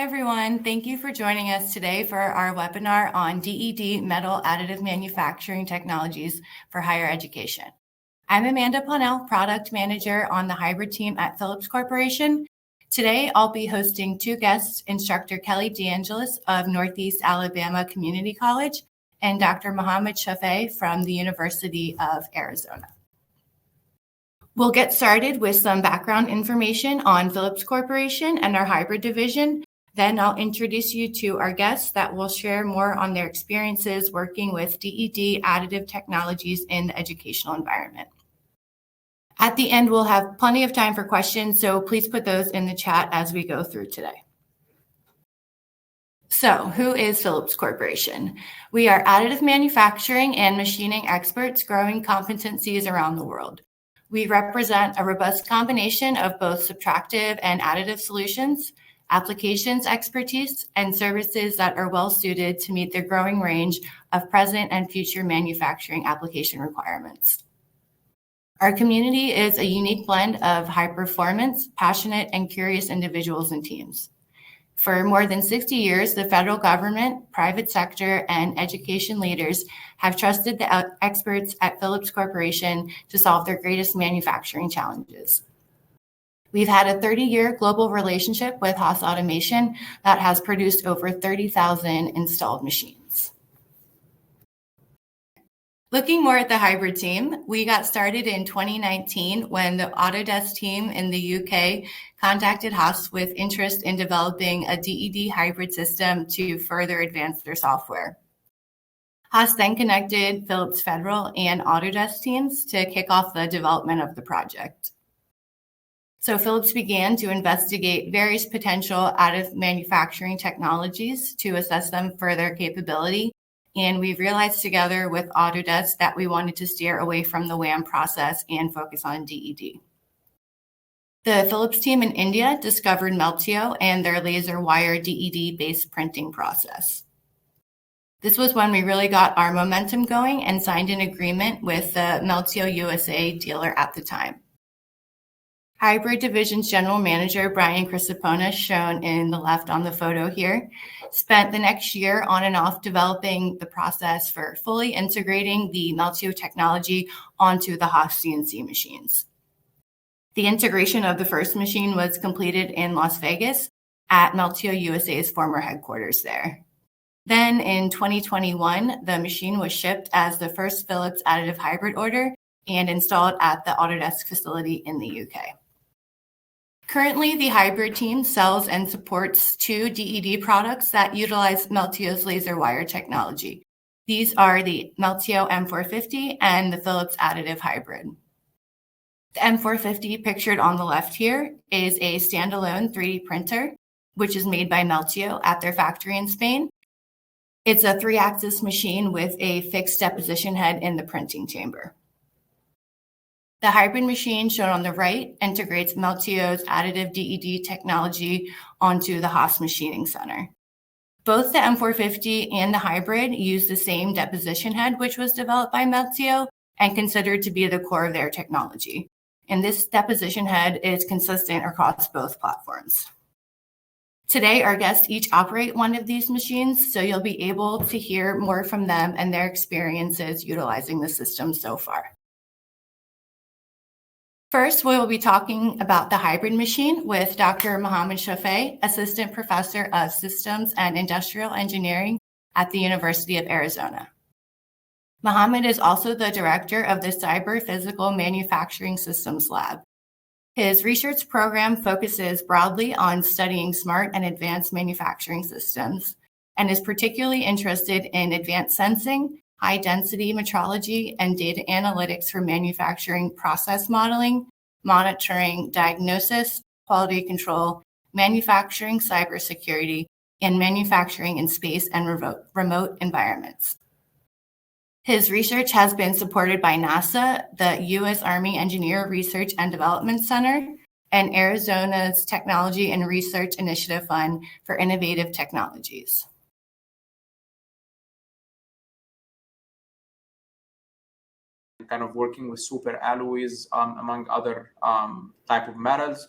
everyone. Thank you for joining us today for our webinar on DED metal additive manufacturing technologies for higher education. I'm Amanda Paunil, product manager on the hybrid team at Phillips Corporation. Today, I'll be hosting two guests, instructor Kelly DeAngelis of Northeast Alabama Community College and Dr. Mohammed Shafee from the University of Arizona. We'll get started with some background information on Phillips Corporation and our hybrid division. Then I'll introduce you to our guests that will share more on their experiences working with DED additive technologies in the educational environment. At the end, we'll have plenty of time for questions, so please put those in the chat as we go through today. So, who is Phillips Corporation? We are additive manufacturing and machining experts growing competencies around the world. We represent a robust combination of both subtractive and additive solutions, applications expertise, and services that are well suited to meet the growing range of present and future manufacturing application requirements. Our community is a unique blend of high performance, passionate, and curious individuals and teams. For more than 60 years, the federal government, private sector, and education leaders have trusted the experts at Phillips Corporation to solve their greatest manufacturing challenges. We've had a 30-year global relationship with Haas Automation that has produced over 30,000 installed machines. Looking more at the hybrid team, we got started in 2019 when the Autodesk team in the UK contacted Haas with interest in developing a DED hybrid system to further advance their software. Haas then connected Philips Federal and Autodesk teams to kick off the development of the project. So Philips began to investigate various potential additive manufacturing technologies to assess them for their capability. And we realized together with Autodesk that we wanted to steer away from the WAM process and focus on DED. The Philips team in India discovered Meltio and their laser wire DED-based printing process. This was when we really got our momentum going and signed an agreement with the Meltio USA dealer at the time. Hybrid Division's General Manager, Brian Crisipona, shown in the left on the photo here, spent the next year on and off developing the process for fully integrating the Meltio technology onto the Haas CNC machines. The integration of the first machine was completed in Las Vegas at Meltio USA's former headquarters there. Then in 2021, the machine was shipped as the first Philips additive hybrid order and installed at the Autodesk facility in the UK. Currently, the hybrid team sells and supports two DED products that utilize Meltio's laser wire technology. These are the Meltio M450 and the Philips Additive Hybrid. The M450 pictured on the left here is a standalone 3D printer, which is made by Meltio at their factory in Spain. It's a 3-axis machine with a fixed deposition head in the printing chamber. The hybrid machine shown on the right integrates Meltio's additive DED technology onto the Haas Machining Center. Both the M450 and the hybrid use the same deposition head, which was developed by Meltio and considered to be the core of their technology. And this deposition head is consistent across both platforms. Today, our guests each operate one of these machines, so you'll be able to hear more from them and their experiences utilizing the system so far. First, we will be talking about the hybrid machine with Dr. Mohammed Shafee, Assistant Professor of Systems and Industrial Engineering at the University of Arizona. Mohammed is also the director of the Cyber Physical Manufacturing Systems Lab. His research program focuses broadly on studying smart and advanced manufacturing systems and is particularly interested in advanced sensing, high-density metrology, and data analytics for manufacturing process modeling, monitoring, diagnosis, quality control, manufacturing cybersecurity, and manufacturing in space and remote environments. His research has been supported by NASA, the U.S. Army Engineer Research and Development Center, and Arizona's Technology and Research Initiative Fund for Innovative Technologies. Kind of working with super alloys, among other type of metals.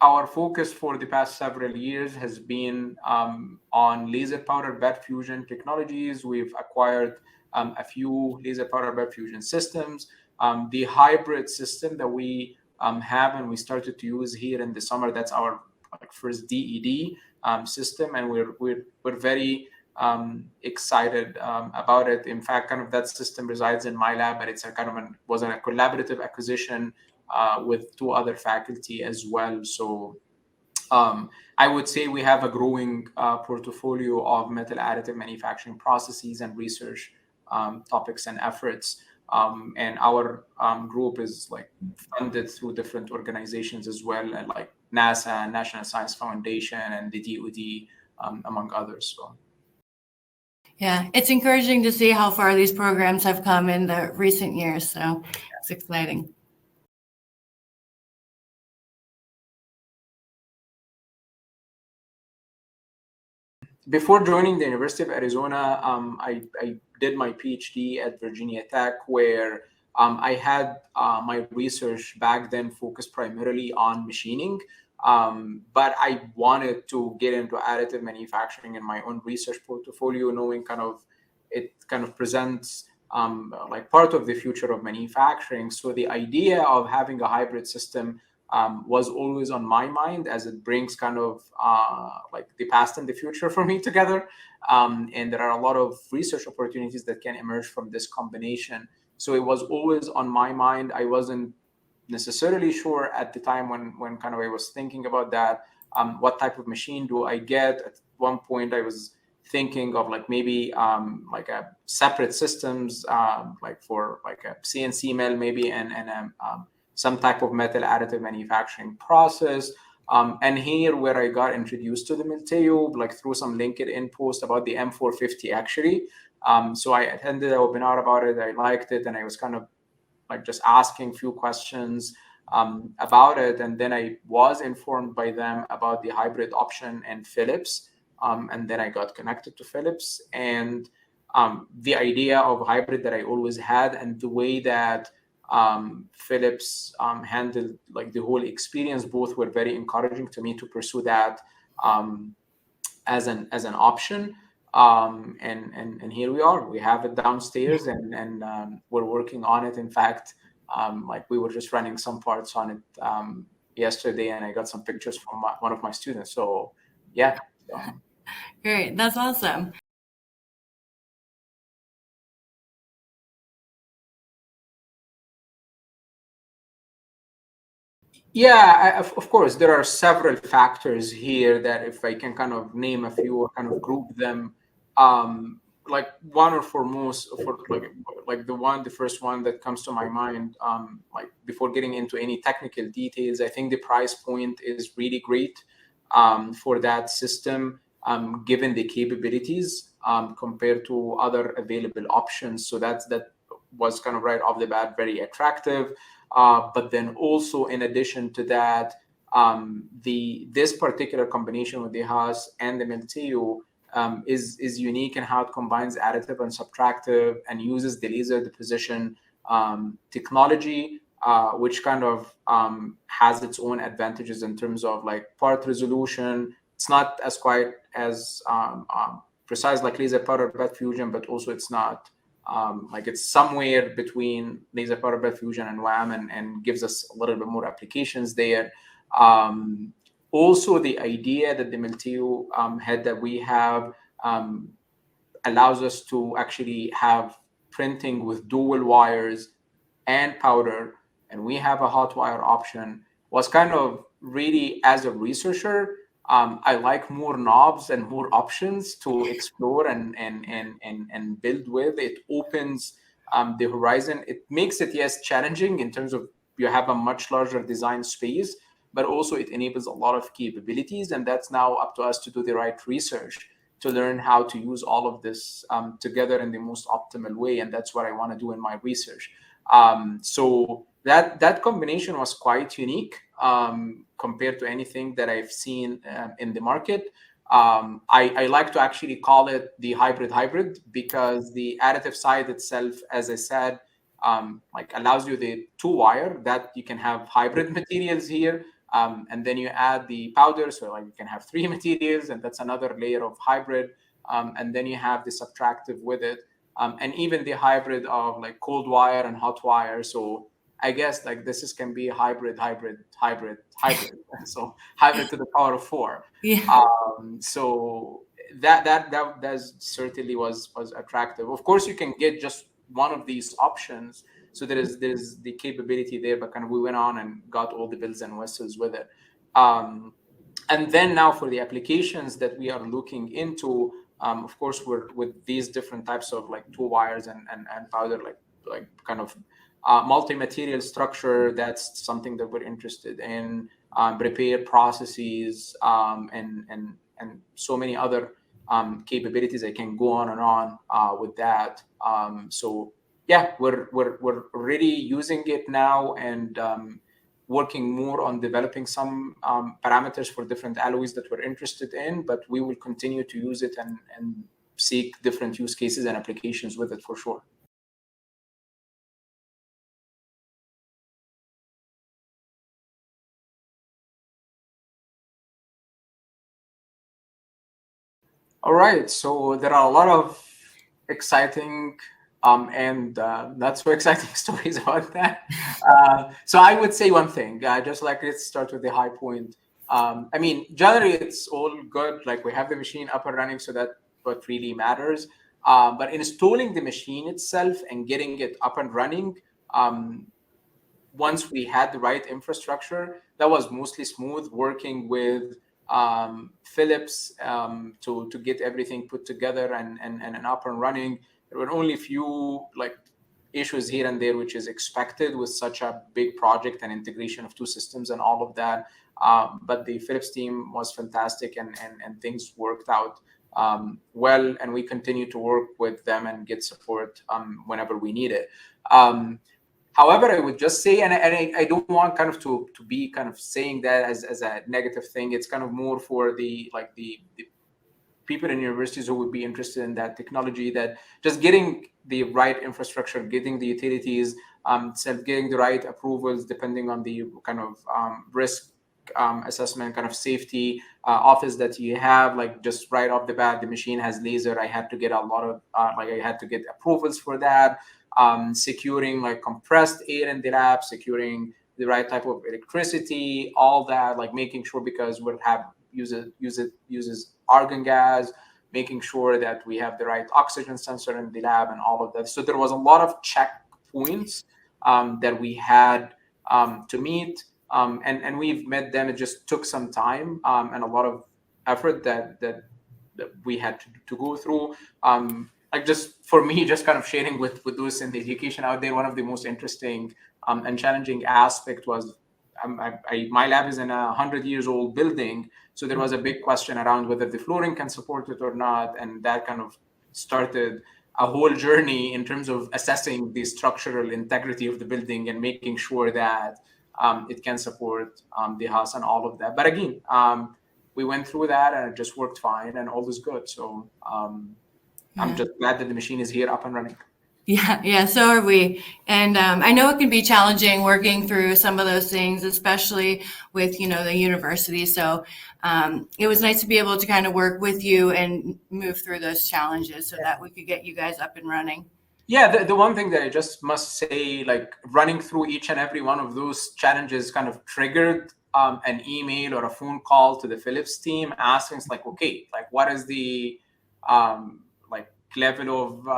our focus for the past several years has been on laser powder bed fusion technologies. We've acquired a few laser powder bed fusion systems. The hybrid system that we have and we started to use here in the summer, that's our first DED system, and we're very excited about it. In fact, kind of that system resides in my lab, and it's a kind of was a collaborative acquisition with two other faculty as well. So I would say we have a growing portfolio of metal additive manufacturing processes and research topics and efforts. And our group is like funded through different organizations as well, and like NASA, National Science Foundation, and the DoD, among others. So. Yeah, it's encouraging to see how far these programs have come in the recent years. So it's exciting. Before joining the University of Arizona, I did my PhD at Virginia Tech, where I had my research back then focused primarily on machining. But I wanted to get into additive manufacturing in my own research portfolio, knowing it kind of presents like part of the future of manufacturing. So the idea of having a hybrid system was always on my mind, as it brings kind of like the past and the future for me together. And there are a lot of research opportunities that can emerge from this combination. So it was always on my mind. I wasn't necessarily sure at the time when kind of I was thinking about that, what type of machine do I get? At one point I was thinking of like maybe like a separate systems, like for like a CNC mill maybe, and some type of metal additive manufacturing process. And here where I got introduced to the mill tube, like through some LinkedIn post about the M450 actually. So I attended a webinar about it. I liked it, and I was kind of like just asking a few questions about it. And then I was informed by them about the hybrid option and Phillips. And then I got connected to Phillips, and the idea of hybrid that I always had, and the way that Phillips handled like the whole experience, both were very encouraging to me to pursue that as an option. And here we are. We have it downstairs, and we're working on it. In fact, like we were just running some parts on it yesterday, and I got some pictures from one of my students. So yeah. Great, that's awesome. Yeah, of course, there are several factors here that if I can kind of name a few or kind of group them, like one or foremost, for like the first one that comes to my mind, like before getting into any technical details, I think the price point is really great for that system, given the capabilities compared to other available options. So that was kind of right off the bat very attractive. But then also in addition to that, this particular combination with the Haas and the Milteo is unique in how it combines additive and subtractive and uses the laser deposition technology, which kind of has its own advantages in terms of like part resolution. It's not as quite as precise like laser powder bed fusion, but also it's not like it's somewhere between laser powder bed fusion and WAM, and gives us a little bit more applications there. Also, the idea that the Milteo head that we have allows us to actually have printing with dual wires and powder, and we have a hot wire option, was kind of really, as a researcher, I like more knobs and more options to explore and build with. It opens the horizon. It makes it, yes, challenging in terms of you have a much larger design space, but also it enables a lot of capabilities, and that's now up to us to do the right research to learn how to use all of this together in the most optimal way, and that's what I want to do in my research. So that combination was quite unique compared to anything that I've seen in the market. I like to actually call it the hybrid because the additive side itself, as I said, like allows you the two wire that you can have hybrid materials here, And then you add the powder, so like you can have three materials, and that's another layer of hybrid. And then you have the subtractive with it, and even the hybrid of like cold wire and hot wire. So I guess like can be hybrid, hybrid, hybrid, hybrid. So hybrid to the power of four. Yeah. So that certainly was attractive. Of course, you can get just one of these options. So there's the capability there, but kind of we went on and got all the bells and whistles with it. And then now for the applications that we are looking into, of course, we're with these different types of like two wires and powder, like kind of multi-material structure. That's something that we're interested in. Repair processes, and so many other capabilities. I can go on and on with that. So yeah, we're already using it now, and working more on developing some parameters for different alloys that we're interested in, but we will continue to use it and seek different use cases and applications with it for sure. All right, so there are a lot of exciting and not so exciting stories about that. So I would say one thing, just like let's start with the high point. I mean, generally it's all good. Like we have the machine up and running, so that what really matters. But installing the machine itself and getting it up and running, once we had the right infrastructure, that was mostly smooth. Working with Phillips to get everything put together and up and running. There were only a few like issues here and there, which is expected with such a big project and integration of two systems and all of that. But the Phillips team was fantastic, and things worked out well, and we continue to work with them and get support whenever we need it. However, I would just say, and I don't want kind of to be kind of saying that as a negative thing. It's kind of more for the people in universities who would be interested in that technology, that just getting the right infrastructure, getting the utilities, getting the right approvals, depending on the kind of risk assessment, kind of safety office that you have. Like just right off the bat, the machine has laser. I had to get a lot of I had to get approvals for that. Securing like compressed air in the lab, securing the right type of electricity, all that, like making sure, because we'll have uses argon gas, making sure that we have the right oxygen sensor in the lab and all of that. So there was a lot of checkpoints that we had to meet, and we've met them. It just took some time and a lot of effort that we had to go through. Like just for me, just kind of sharing with those in the education out there, one of the most interesting and challenging aspect was my lab is in 100 years old building, so there was a big question around whether the flooring can support it or not, and that kind of started a whole journey in terms of assessing the structural integrity of the building and making sure that it can support the house and all of that. But again, we went through that and it just worked fine and all is good. So I'm just glad that the machine is here up and running. Yeah, so are we. And I know it can be challenging working through some of those things, especially with, the university. So it was nice to be able to kind of work with you and move through those challenges so that we could get you guys up and running. Yeah, the one thing that I just must say, like running through each and every one of those challenges kind of triggered an email or a phone call to the Phillips team asking, like, okay, like what is the like level of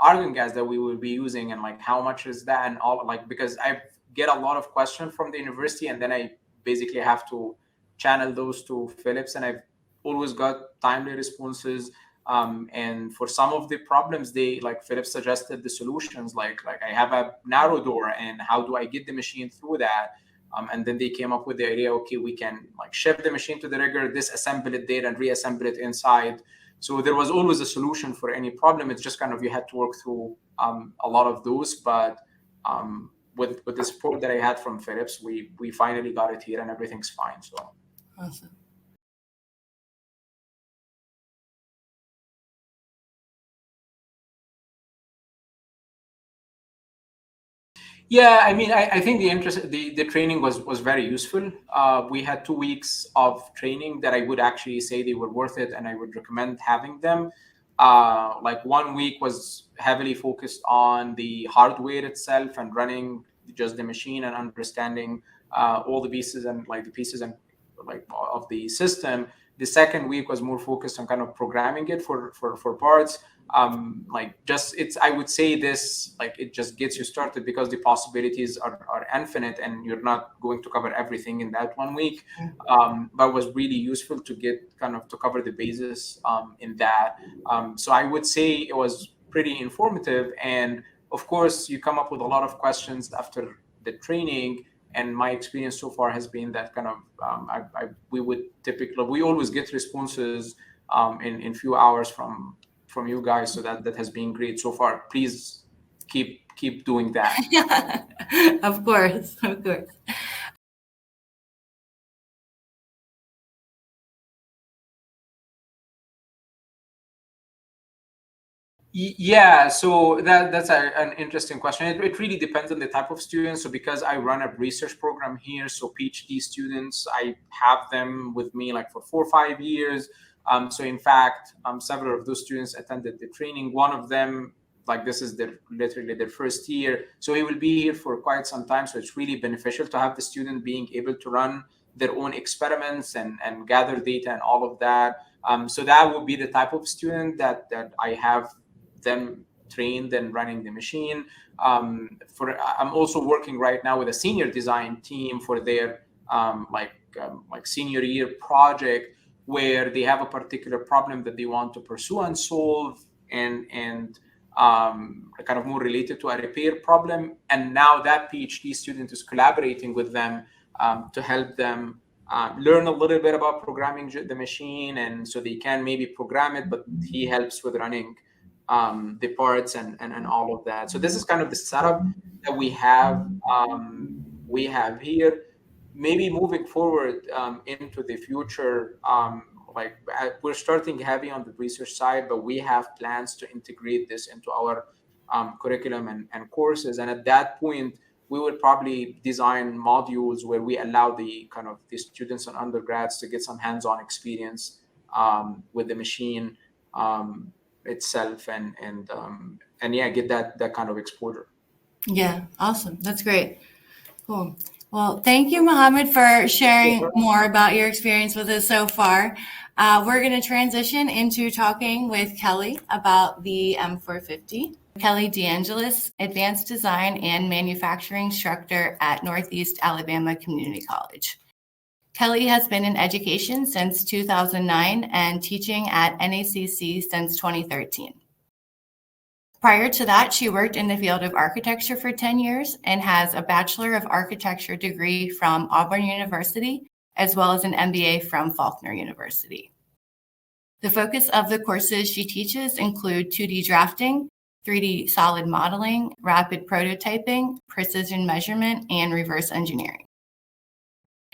argon gas that we will be using, and like how much is that, and all, like, because I get a lot of questions from the university, and then I basically have to channel those to Phillips, and I've always got timely responses. And for some of the problems, they like Phillips suggested the solutions, like I have a narrow door, and how do I get the machine through that? And then they came up with the idea, okay, we can like ship the machine to the rigger, disassemble it there, and reassemble it inside. So there was always a solution for any problem. It's just kind of you had to work through a lot of those, but with the support that I had from Phillips, we finally got it here, and everything's fine. So awesome. Yeah, I mean, I think the training was very useful. We had 2 weeks of training that I would actually say they were worth it, and I would recommend having them. Like 1 week was heavily focused on the hardware itself and running just the machine and understanding all the pieces and like the pieces and like of the system. The second week was more focused on kind of programming it for parts. Like just it's I would say this like it just gets you started because the possibilities are infinite and you're not going to cover everything in that 1 week. But was really useful to get kind of to cover the basis in that. So I would say it was pretty informative, and of course you come up with a lot of questions after the training. And my experience so far has been that kind of we would typically we always get responses in few hours from you guys, so that has been great so far. Please keep doing that. Of course, of course. Yeah, so that's an interesting question. It really depends on the type of student. So because I run a research program here, so PhD students, I have them with me like for 4 or 5 years. So in fact, several of those students attended the training. One of them, like this is literally their first year, so he will be here for quite some time. So it's really beneficial to have the student being able to run their own experiments and gather data and all of that. So that would be the type of student that I have them trained and running the machine. I'm also working right now with a senior design team for their like senior year project, where they have a particular problem that they want to pursue and solve, and kind of more related to a repair problem. And now that PhD student is collaborating with them to help them learn a little bit about programming the machine, and so they can maybe program it, but he helps with running the parts and all of that. So this is kind of the setup that we have here. Maybe moving forward into the future, like we're starting heavy on the research side, but we have plans to integrate this into our curriculum and courses. And at that point, we would probably design modules where we allow the kind of the students and undergrads to get some hands-on experience with the machine itself, and yeah, get that kind of exposure. Yeah, awesome. That's great. Cool. Well, thank you, Mohammed, for sharing more about your experience with us so far. We're going to transition into talking with Kelly about the M450. Kelly DeAngelis, Advanced Design and Manufacturing Instructor at Northeast Alabama Community College. Kelly has been in education since 2009 and teaching at NACC since 2013. Prior to that, she worked in the field of architecture for 10 years and has a Bachelor of Architecture degree from Auburn University, as well as an MBA from Faulkner University. The focus of the courses she teaches include 2D drafting, 3D solid modeling, rapid prototyping, precision measurement, and reverse engineering.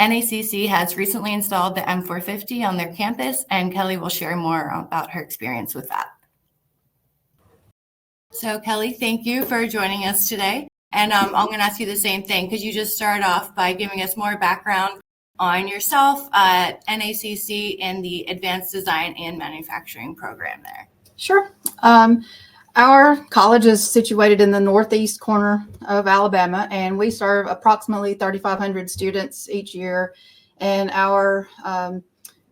NACC has recently installed the M450 on their campus, and Kelly will share more about her experience with that. So Kelly, thank you for joining us today. And I'm going to ask you the same thing. Could you just start off by giving us more background on yourself at NACC and the Advanced Design and Manufacturing program there? Sure. Our college is situated in the northeast corner of Alabama, and we serve approximately 3,500 students each year. And our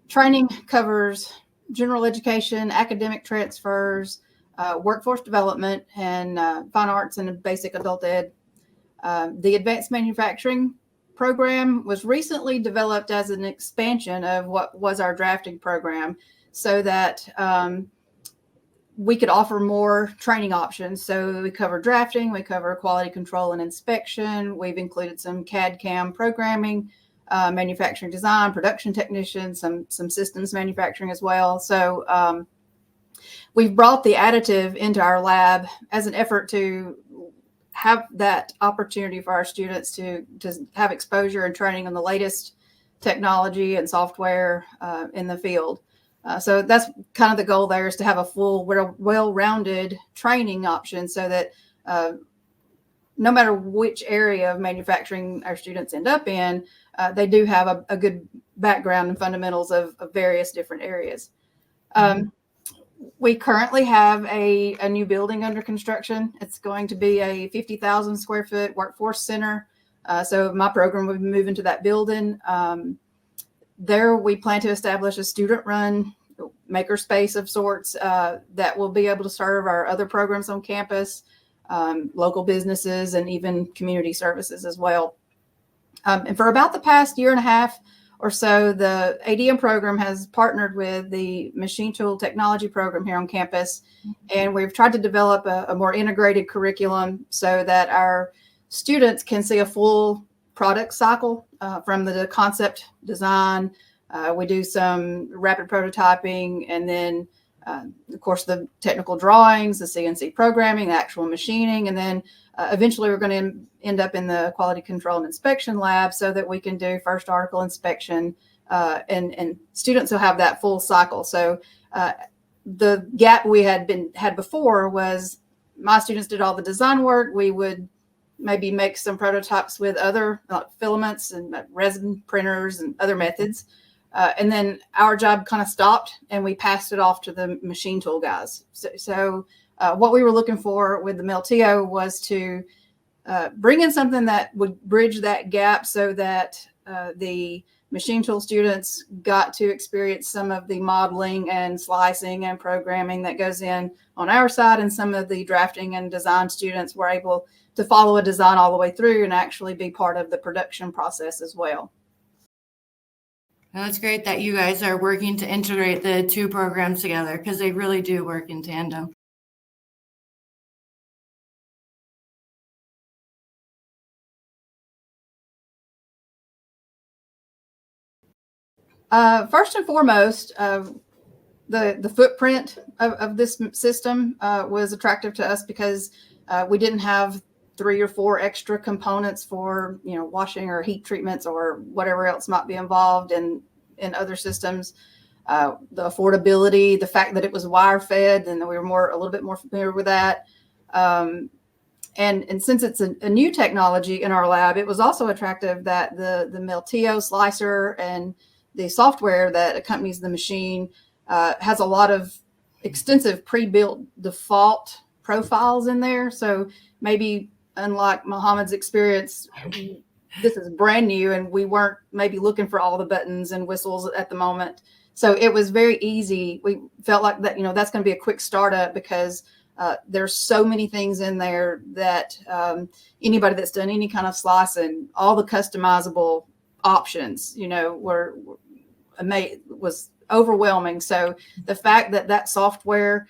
training covers general education, academic transfers, workforce development, and fine arts and basic adult ed. The advanced manufacturing program was recently developed as an expansion of what was our drafting program, so that we could offer more training options. So we cover drafting, we cover quality control and inspection. We've included some CAD/CAM programming, manufacturing design, production technician, some systems manufacturing as well. So we've brought the additive into our lab as an effort to have that opportunity for our students to have exposure and training on the latest technology and software in the field. So that's kind of the goal there, is to have a full, well-rounded training option, so that no matter which area of manufacturing our students end up in, they do have a good background and fundamentals of various different areas. We currently have a new building under construction. It's going to be a 50,000 square foot workforce center. So my program will be moving to that building. There we plan to establish a student-run makerspace of sorts that will be able to serve our other programs on campus, local businesses, and even community services as well. And for about the past year and a half or so, the ADM program has partnered with the machine tool technology program here on campus. And we've tried to develop a more integrated curriculum so that our students can see a full product cycle from the concept design. We do some rapid prototyping, and then of course the technical drawings, the CNC programming, the actual machining, and then eventually we're going to end up in the quality control and inspection lab so that we can do first article inspection, and students will have that full cycle. So the gap we had before was my students did all the design work. We would maybe make some prototypes with other filaments and resin printers and other methods. And then our job kind of stopped and we passed it off to the machine tool guys. So what we were looking for with the Meltio was to bring in something that would bridge that gap so that the machine tool students got to experience some of the modeling and slicing and programming that goes in on our side, and some of the drafting and design students were able to follow a design all the way through and actually be part of the production process as well. Well, it's great that you guys are working to integrate the two programs together, because they really do work in tandem. First and foremost, the footprint of this system was attractive to us because we didn't have 3 or 4 extra components for, washing or heat treatments or whatever else might be involved in other systems. The affordability, the fact that it was wire fed, and we were a little bit more familiar with that. And since it's a new technology in our lab, it was also attractive that the Meltio slicer and the software that accompanies the machine has a lot of extensive pre-built default profiles in there. So maybe unlike Mohammed's experience, this is brand new and we weren't maybe looking for all the buttons and whistles at the moment. So it was very easy. We felt like that, that's going to be a quick startup because there's so many things in there that anybody that's done any kind of slicing, all the customizable options, was overwhelming. So the fact that software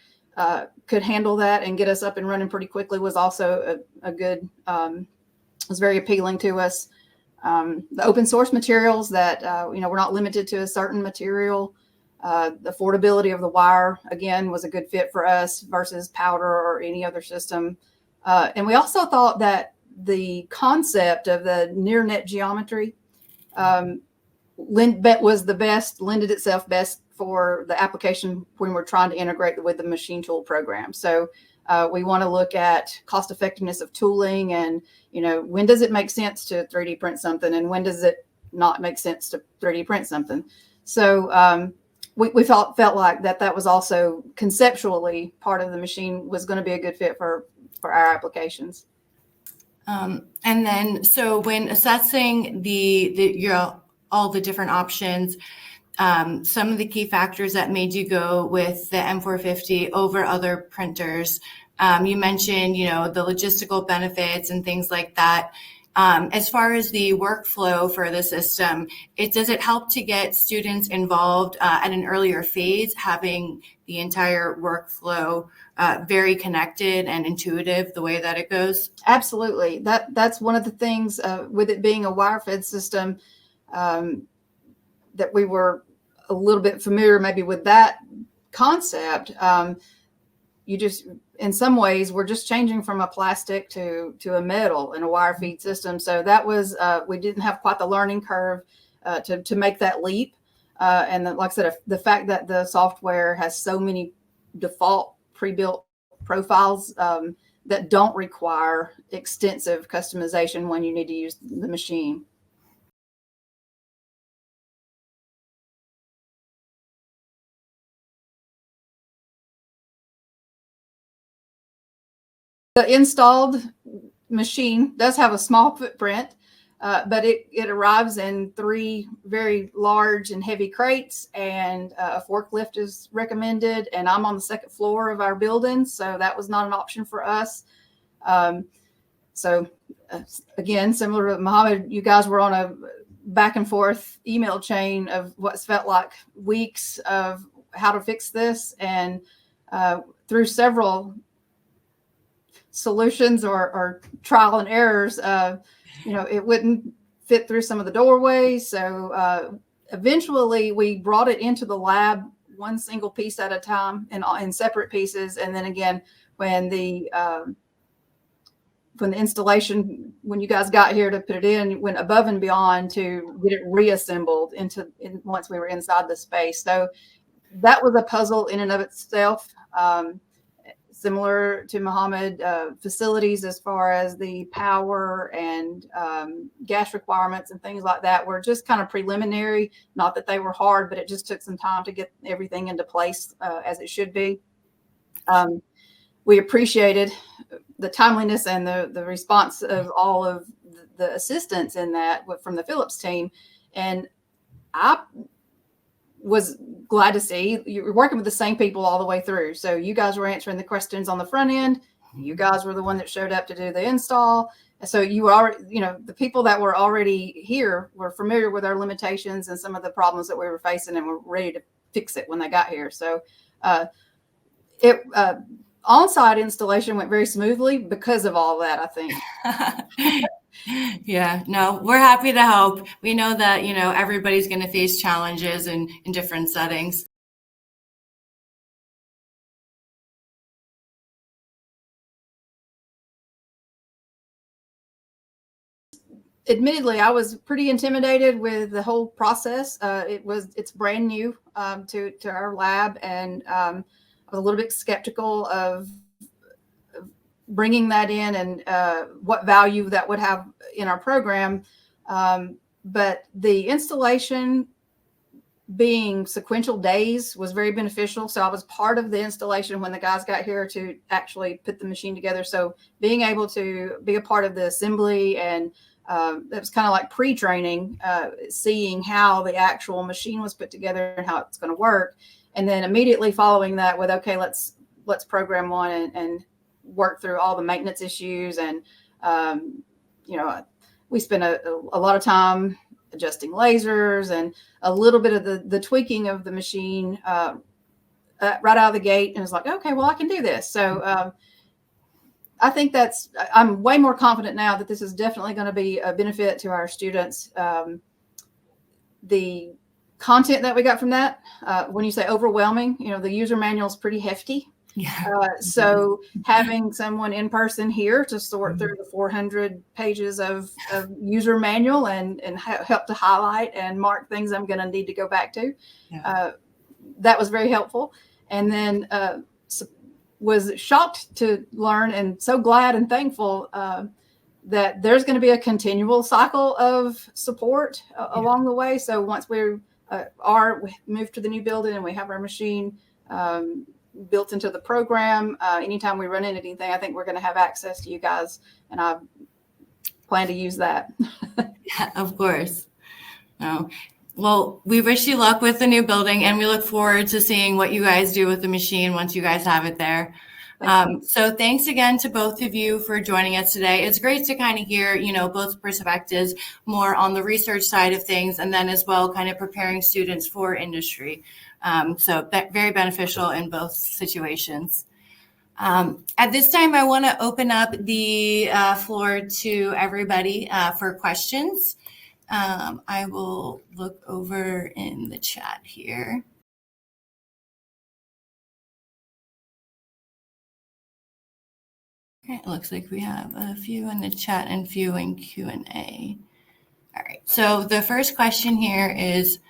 could handle that and get us up and running pretty quickly was also a good, was very appealing to us. The open source materials that, we're not limited to a certain material. The affordability of the wire, again, was a good fit for us versus powder or any other system. And we also thought that the concept of the near net geometry lended itself best for the application when we're trying to integrate with the machine tool program. So we want to look at cost effectiveness of tooling and, when does it make sense to 3D print something and when does it not make sense to 3D print something. So we felt like that was also conceptually part of the machine was going to be a good fit for our applications. And then, so when assessing all the different options, some of the key factors that made you go with the M450 over other printers, you mentioned, the logistical benefits and things like that. As far as the workflow for the system, does it help to get students involved at an earlier phase, having the entire workflow very connected and intuitive the way that it goes? Absolutely. That's one of the things with it being a wire-fed system that we were a little bit familiar maybe with that concept. You just, in some ways, we're just changing from a plastic to a metal in a wire feed system. So that was, we didn't have quite the learning curve to make that leap. And like I said, the fact that the software has so many default pre-built profiles that don't require extensive customization when you need to use the machine. The installed machine does have a small footprint, but it arrives in 3 very large and heavy crates, and a forklift is recommended. And I'm on the 2nd floor of our building, so that was not an option for us. So again, similar to Mohammed, you guys were on a back and forth email chain of what's felt like weeks of how to fix this, and through several solutions or trial and errors, it wouldn't fit through some of the doorways. So eventually we brought it into the lab, one single piece at a time, in separate pieces. And then again, when the installation, when you guys got here to put it in, went above and beyond to get it reassembled once we were inside the space. So that was a puzzle in and of itself. Similar to Mohammed, facilities as far as the power and gas requirements and things like that were just kind of preliminary. Not that they were hard, but it just took some time to get everything into place as it should be. We appreciated the timeliness and the response of all of the assistants in that from the Phillips team. And I was glad to see you're working with the same people all the way through. So you guys were answering the questions on the front end. You guys were the one that showed up to do the install. So you were already, the people that were already here were familiar with our limitations and some of the problems that we were facing, and were ready to fix it when they got here. So on-site installation went very smoothly because of all that, I think. Yeah, no, we're happy to help. We know that, everybody's going to face challenges in different settings. Admittedly, I was pretty intimidated with the whole process. It's brand new to our lab, and I was a little bit skeptical of bringing that in and what value that would have in our program. But the installation being sequential days was very beneficial. So I was part of the installation when the guys got here to actually put the machine together. So being able to be a part of the assembly, and it was kind of like pre-training, seeing how the actual machine was put together and how it's going to work. And then immediately following that with, okay, let's program one and work through all the maintenance issues. And, we spent a lot of time adjusting lasers and a little bit of the tweaking of the machine right out of the gate. And it's like, okay, well, I can do this. So I think I'm way more confident now that this is definitely going to be a benefit to our students. The content that we got from that, when you say overwhelming, the user manual is pretty hefty. Yeah. So having someone in person here to sort through the 400 pages of user manual and help to highlight and mark things I'm going to need to go back to, that was very helpful. And then was shocked to learn, and so glad and thankful that there's going to be a continual cycle of support along the way. So once we moved to the new building and we have our machine built into the program, anytime we run into anything, I think we're going to have access to you guys, and I plan to use that. Yeah, of course. No. Well, we wish you luck with the new building, and we look forward to seeing what you guys do with the machine once you guys have it there. So thanks again to both of you for joining us today. It's great to kind of hear, both perspectives, more on the research side of things, and then as well kind of preparing students for industry. So very beneficial in both situations. At this time, I want to open up the floor to everybody for questions. I will look over in the chat here. Okay, it looks like we have a few in the chat and few in Q&A. All right, so the first question here is,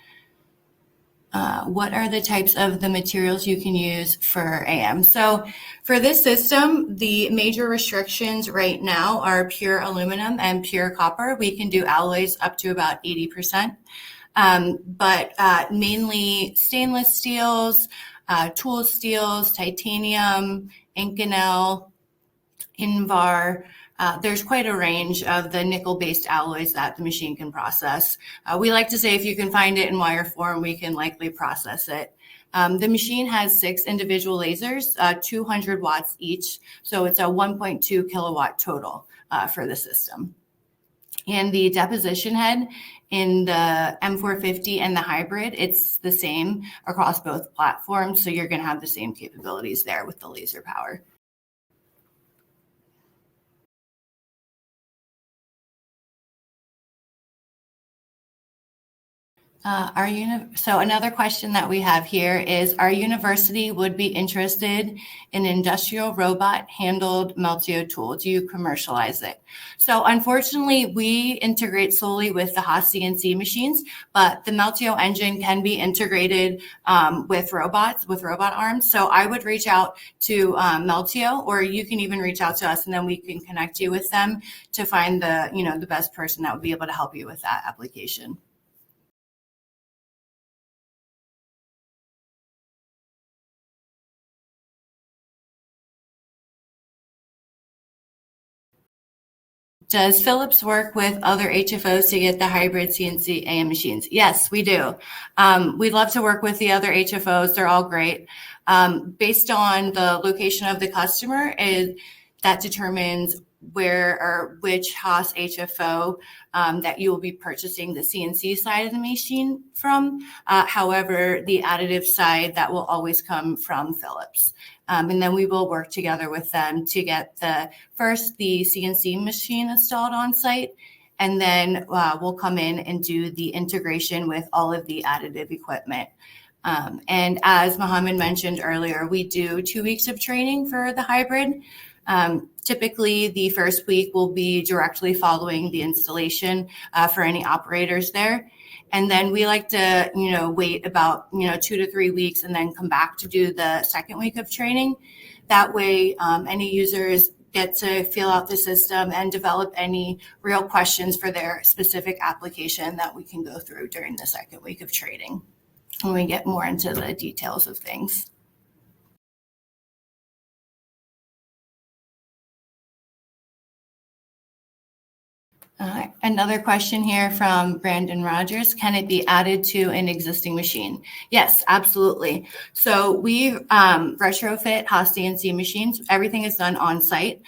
What are the types of the materials you can use for AM? So for this system, the major restrictions right now are pure aluminum and pure copper. We can do alloys up to about 80%, but mainly stainless steels, tool steels, titanium, Inconel, Invar. There's quite a range of the nickel-based alloys that the machine can process. We like to say if you can find it in wire form, we can likely process it. The machine has 6 individual lasers, 200 watts each, so it's a 1.2 kilowatt total for the system. And the deposition head in the M450 and the hybrid, it's the same across both platforms, so you're going to have the same capabilities there with the laser power. So another question that we have here is, our university would be interested in an industrial robot handled Meltio tool. Do you commercialize it? So unfortunately, we integrate solely with the Haas CNC machines, but the Meltio engine can be integrated with robots, with robot arms. So I would reach out to Meltio, or you can even reach out to us, and then we can connect you with them to find the best person that would be able to help you with that application. Does Phillips work with other HFOs to get the hybrid CNC AM machines? Yes, we do. We'd love to work with the other HFOs. They're all great. Based on the location of the customer, that determines where or which Haas HFO that you will be purchasing the CNC side of the machine from. However, the additive side, that will always come from Phillips. And then we will work together with them to get the CNC machine installed on site. And then we'll come in and do the integration with all of the additive equipment. And as Mohammed mentioned earlier, we do 2 weeks of training for the hybrid. Typically, the first week will be directly following the installation for any operators there. And then we like to, wait about, 2 to 3 weeks and then come back to do the second week of training. That way, any users get to feel out the system and develop any real questions for their specific application that we can go through during the second week of training when we get more into the details of things. Another question here from Brandon Rogers. Can it be added to an existing machine? Yes, absolutely. So we retrofit Haas CNC machines. Everything is done on site.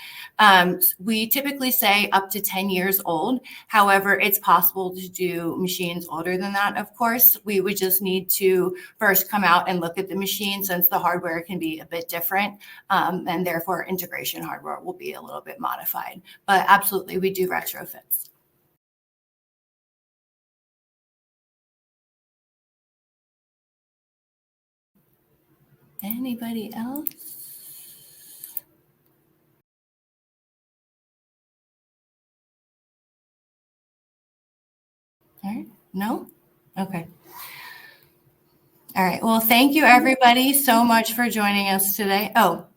We typically say up to 10 years old. However, it's possible to do machines older than that, of course. We would just need to first come out and look at the machine, since the hardware can be a bit different, and therefore integration hardware will be a little bit modified. But absolutely, we do retrofits. Anybody else? All right. No? Okay. All right. Well, thank you everybody so much for joining us today. Oh,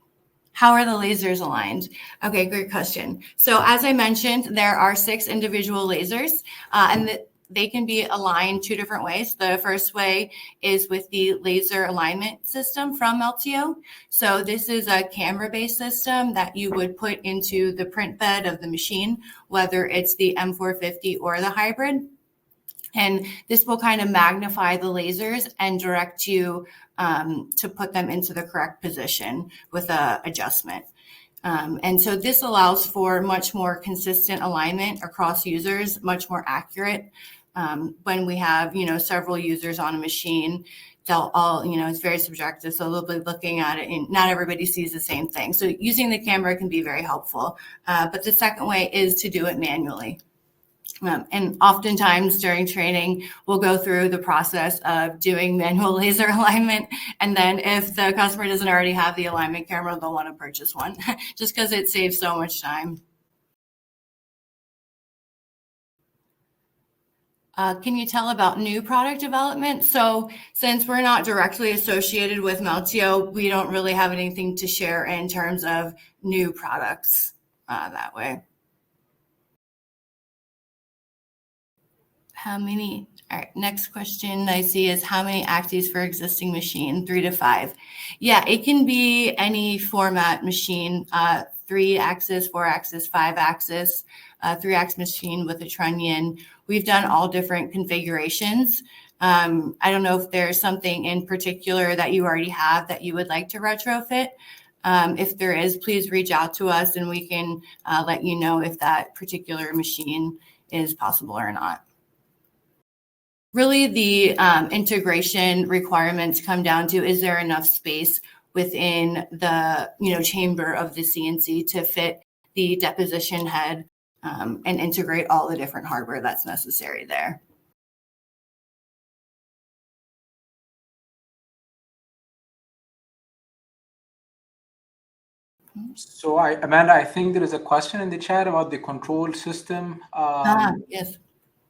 how are the lasers aligned? Okay, great question. So as I mentioned, there are 6 individual lasers, and they can be aligned 2 different ways. The first way is with the laser alignment system from Meltio. So this is a camera-based system that you would put into the print bed of the machine, whether it's the M450 or the hybrid. And this will kind of magnify the lasers and direct you to put them into the correct position with an adjustment. And so this allows for much more consistent alignment across users, much more accurate. When we have, several users on a machine, they'll all, it's very subjective. So they'll be looking at it and not everybody sees the same thing. So using the camera can be very helpful. But the second way is to do it manually. And oftentimes during training, we'll go through the process of doing manual laser alignment. And then if the customer doesn't already have the alignment camera, they'll want to purchase one just because it saves so much time. Can you tell about new product development? So since we're not directly associated with Meltio, we don't really have anything to share in terms of new products that way. How many? All right, next question I see is how many axes for existing machine? 3 to 5. Yeah, it can be any format machine, 3-axis, 4-axis, 5-axis, 3-axis machine with a trunnion. We've done all different configurations. I don't know if there's something in particular that you already have that you would like to retrofit. If there is, please reach out to us and we can let you know if that particular machine is possible or not. Really, the integration requirements come down to, is there enough space within the chamber of the CNC to fit the deposition head and integrate all the different hardware that's necessary there. So, Amanda, I think there is a question in the chat about the control system. Yes.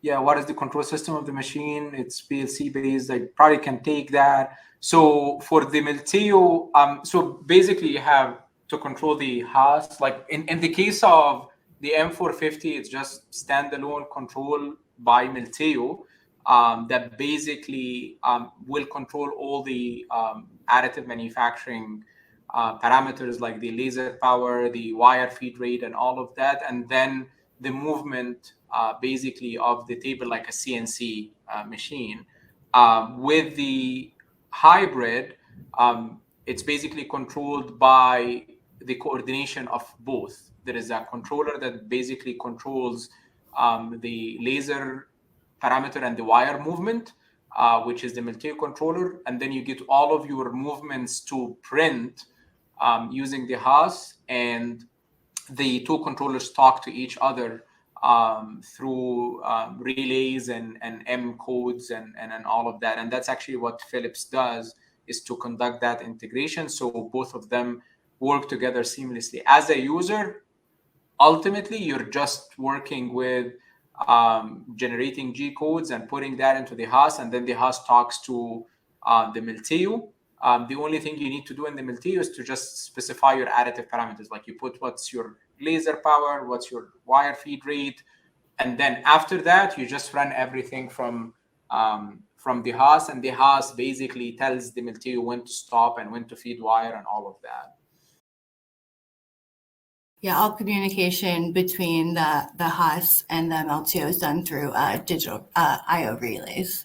Yeah, what is the control system of the machine? It's PLC based. I probably can take that. So for the Meltio, so basically you have to control the Haas. Like in the case of the M450, it's just standalone control by Meltio that basically will control all the additive manufacturing parameters like the laser power, the wire feed rate, and all of that. And then the movement basically of the table like a CNC machine. With the hybrid, it's basically controlled by the coordination of both. There is a controller that basically controls the laser parameter and the wire movement, which is the Meltio controller. And then you get all of your movements to print using the Haas, and the two controllers talk to each other through relays and M codes and all of that. And that's actually what Phillips does, is to conduct that integration. So both of them work together seamlessly. As a user, ultimately, you're just working with generating G codes and putting that into the Haas, and then the Haas talks to the Meltio. The only thing you need to do in the Meltio is to just specify your additive parameters. Like you put what's your laser power, what's your wire feed rate, and then after that you just run everything from the Haas, and the Haas basically tells the Meltio when to stop and when to feed wire and all of that. Yeah, all communication between the Haas and the Meltio is done through digital I/O relays.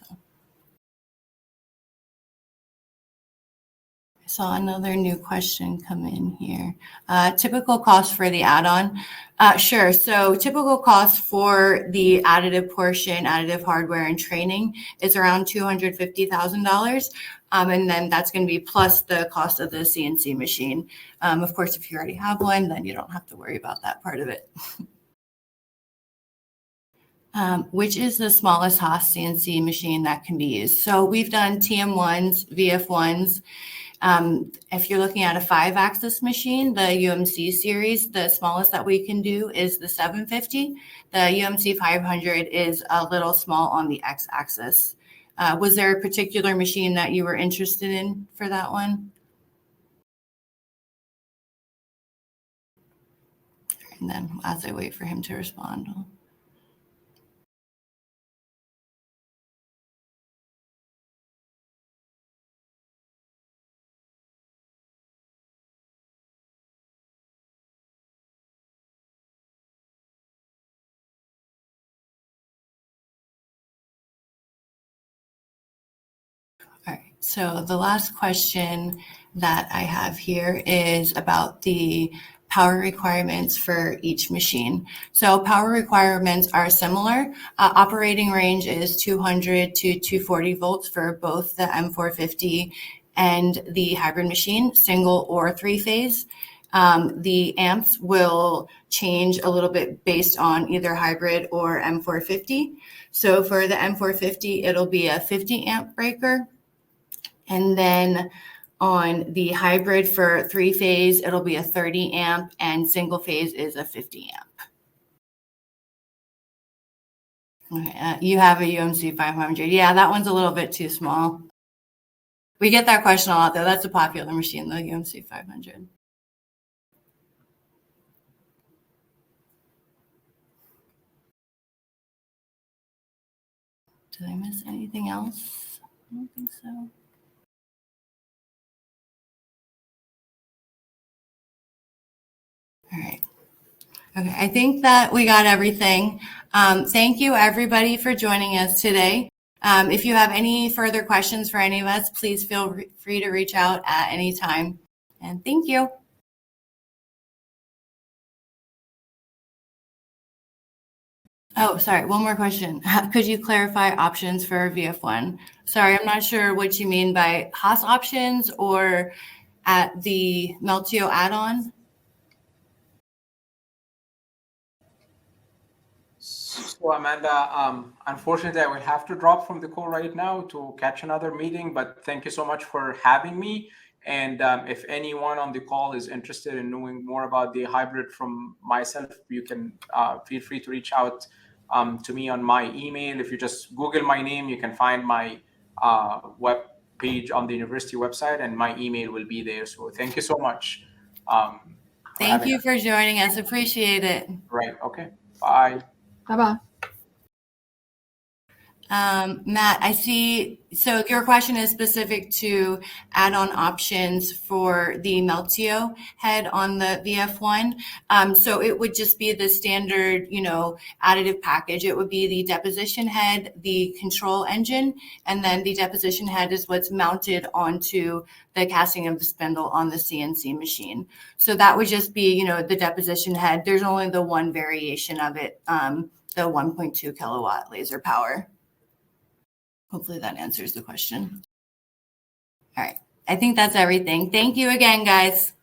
I saw another new question come in here. Typical cost for the add-on. Sure. So typical cost for the additive portion, additive hardware and training is around $250,000. And then that's going to be plus the cost of the CNC machine. Of course, if you already have one, then you don't have to worry about that part of it. Which is the smallest Haas CNC machine that can be used? So we've done TM1s, VF1s. If you're looking at a 5-axis machine, the UMC series, the smallest that we can do is the 750. The UMC 500 is a little small on the X-axis. Was there a particular machine that you were interested in for that one? And then as I wait for him to respond. All right, so the last question that I have here is about the power requirements for each machine. So power requirements are similar. Operating range is 200 to 240 volts for both the M450 and the hybrid machine, single or 3-phase. The amps will change a little bit based on either hybrid or M450. So for the M450, it'll be a 50 amp breaker. And then on the hybrid for 3-phase, it'll be a 30 amp, and single phase is a 50 amp. Okay, you have a UMC 500. Yeah, that one's a little bit too small. We get that question a lot, though. That's a popular machine, the UMC 500. Did I miss anything else? I don't think so. All right. Okay, I think that we got everything. Thank you, everybody, for joining us today. If you have any further questions for any of us, please feel free to reach out at any time. And thank you. Oh, sorry, one more question. Could you clarify options for VF1? Sorry, I'm not sure what you mean by Haas options or at the Meltio add-on. So Amanda, unfortunately, I will have to drop from the call right now to catch another meeting, but thank you so much for having me. And if anyone on the call is interested in knowing more about the hybrid from myself, you can feel free to reach out to me on my email. If you just Google my name, you can find my web page on the university website, and my email will be there. So thank you so much. Thank you for joining us. Appreciate it. Right. Okay. Bye. Bye-bye. Matt, I see. So your question is specific to add-on options for the Meltio head on the VF1. So it would just be the standard, additive package. It would be the deposition head, the control engine, and then the deposition head is what's mounted onto the casting of the spindle on the CNC machine. So that would just be, the deposition head. There's only the one variation of it, the 1.2 kilowatt laser power. Hopefully that answers the question. All right. I think that's everything. Thank you again, guys.